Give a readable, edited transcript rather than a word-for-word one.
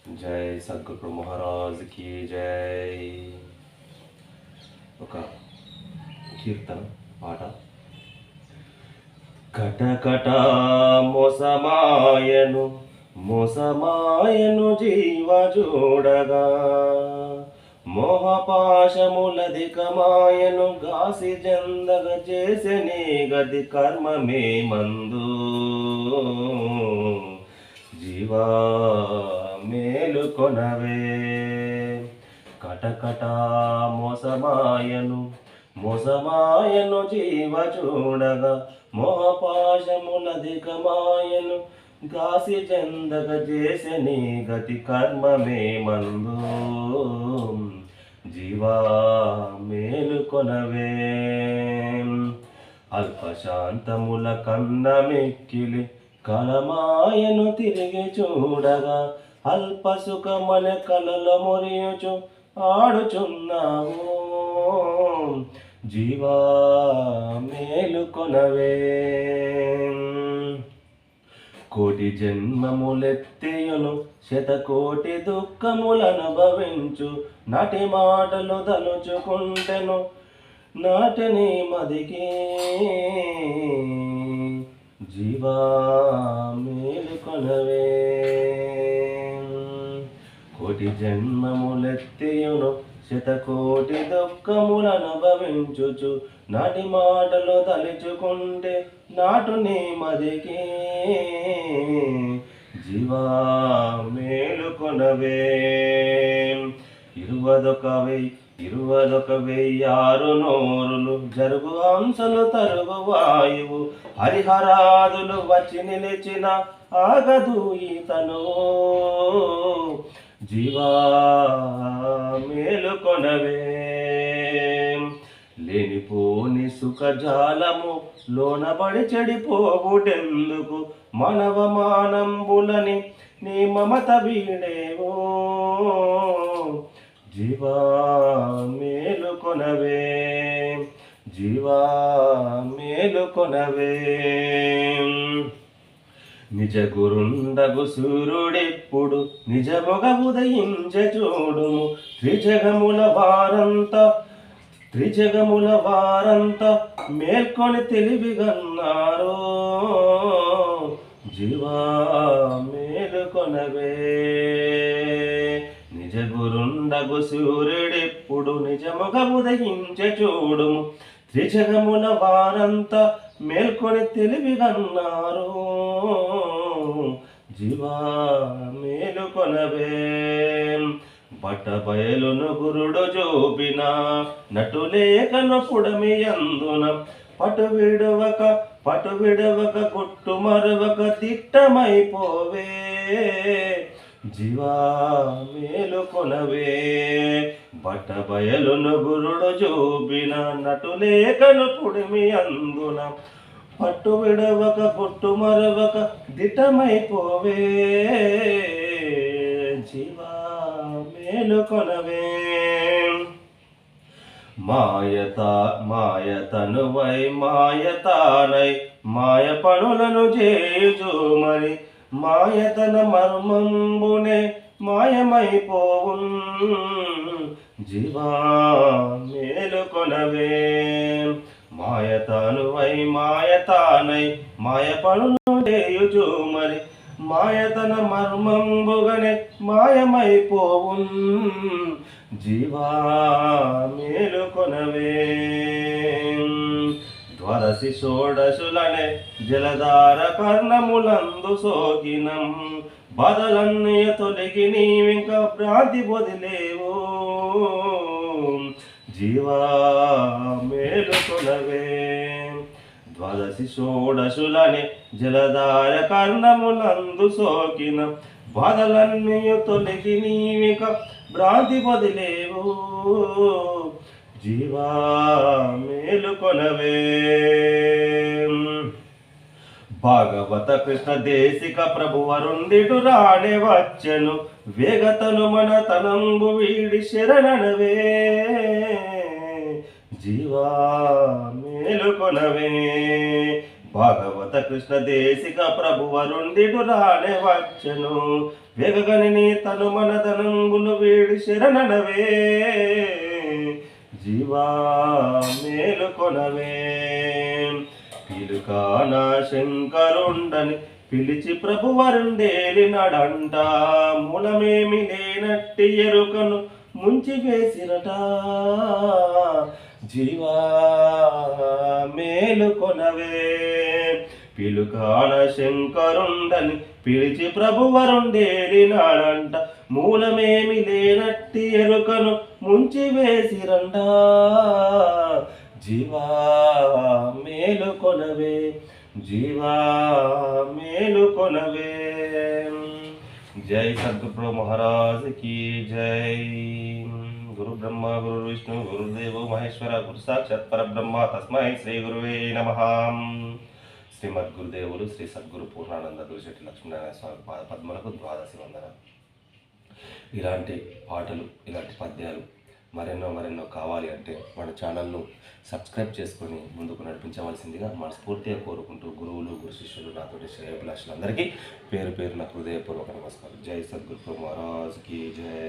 జై సద్గురు మహారాజ్కి జై. ఒక కీర్తన పాట. కటకట మోసమాయను మోసమాయను జీవ చూడగా, మోహపాశములధికమాయను గాసి జందగ చేసెని గది కర్మమే మందు. జీవా మేలుకొనవే. కటకట మోసమాయను మోసమాయను జీవ చూడగా, మోహపాశములధికమాయను గాసి చెందగ చేసెని గతి కర్మమే మందు. జీవా మేలుకొనవే. అల్పశాంతముల కన్నమెక్కిలి కలమాయను తిరిగి చూడగా, అల్ప సుఖమన కలలో మురియుచు ఆడుచున్నావు. జీవా మేలుకొనవే. కోటి జన్మములెత్తియును శతకోటి దుఃఖములనుభవించు, నాటి మాటలు తలుచుకుంటెను నాటిని మదికి. జీవా మేలుకొనవే. కోటి జన్మములెత్తియును శతకోటి దుఃఖములనుభవించుచు, నాటి మాటలు తలుచుకుంటే నాటు నీ మదికి. జీవా మేలుకొనవే. 21,000 నోరులు జరుగు హంసలు తరుగు వాయువు, హరిహరాదులు వచ్చి నిలిచిన ఆగదు ఈతను. జీవా మేలుకొనవే. లేనిపోని సుఖజాలము లోనబడి చెడిపోవుటెందుకు, మానవమానంబులని నీ మమత వీడేవో. జీవా మేలుకొనవే. జీవా మేలుకొనవే. నిజ గురుండగు సూర్యుడెప్పుడు నిజముగ ఉదయించే చూడుము, త్రిజగముల వారంతా మేల్కొని తెలివిగన్నారు. జీవా మేలుకొనవే. నిజ గురుండగు సూర్యుడెప్పుడు నిజముగ ఉదయించే చూడుము, త్రిజగముల వారంతా మేల్కొని తెలివిగన్నారు. జీవా మేలుకొనవే. బట్టబయలును గురుడు చూపిన నటులేఖను పుడమి అందున, పటు విడవక గుట్టు మరువక తిట్టమైపోవే. జీవా మేలుకొనవే. బట్టబయలును గురుడు చూపిన నటులేఖను పుడమి అందున, పట్టు విడవక గుట్టు మరువక దిట్టమైపోవే. జీవా మేలుకొనవే. మాయతనువై మాయతానై మాయ పనులను చేయుచు మరి, మాయతన మర్మంబునే మాయమైపోవున్. జీవా మేలుకొనవే. మాయతనువై మాయతానై మాయ పనులను చేయుచు మరి, మాయతన మర్మంబుగనే మాయమైపోవున్. జీవా మేలుకొనవే. ద్వాదశి షోడశులనే జలధార కర్ణములందు సోకినం, బాధలన్నయ తొలగి నీవింక భ్రాంతి వదిలేవు. జీవా మేలుకొనవే. ద్వాదశి షోడశులనే జలధార కర్ణములందు సోకిన, బాధలన్నయ తొలగి నీవిక భ్రాంతి వదిలేవు. జీవా మేలుకొనవే. భాగవత కృష్ణ దేశిక ప్రభువరుండిటు రాణే వచ్చెను, వేగతను మన తనంబు వీడి శరణనవే. జీవా మేలుకొనవే. భాగవత కృష్ణ దేశిక ప్రభువరుండిటు రాణే వచ్చెను, వెగగని తను మన ధనంబులు వేడి శరణనవే జీవా మేలుకొనవే పిలుకాన శంకరుండని పిలిచి ప్రభువరుండేలినడంట మూలమేమి లేనట్టి ఎరుకను ముంచి వేసిరట జీవా మేలుకొనవే పిలుకాన శంకరుండని పిలిచి ప్రభువరుండేలినాడంట మూలమేమి లేనట్టి ఎరుకను ముంచి వేసిరంట జీవా మేలుకొనవే జీవా మేలుకొనవే జై సద్గురు మహారాజ్ की जय गुरु ब्रह्मा गुरु विष्णु गुरुदेव महेश्वर गुरु साक्षात् परब्रह्म तस्मै श्री गुरुवे नमः శ్రీమద్ గురుదేవులు శ్రీ సద్గురు పూర్ణానంద దురిశెట్టి లక్ష్మీనారాయణ స్వామి పాద పద్మలకు ద్వాదశి వందన. ఇలాంటి పాటలు ఇలాంటి పద్యాలు మరెన్నో కావాలి అంటే మన ఛానల్ను సబ్స్క్రైబ్ చేసుకొని ముందుకు నడిపించవలసిందిగా మనస్ఫూర్తిగా కోరుకుంటూ గురువులు గురు శిష్యులు నాతోటి శ్రేయోభిలాషులందరికీ పేరు పేరున హృదయపూర్వక నమస్కారం. జై సద్గురు మహారాజ్ की जय.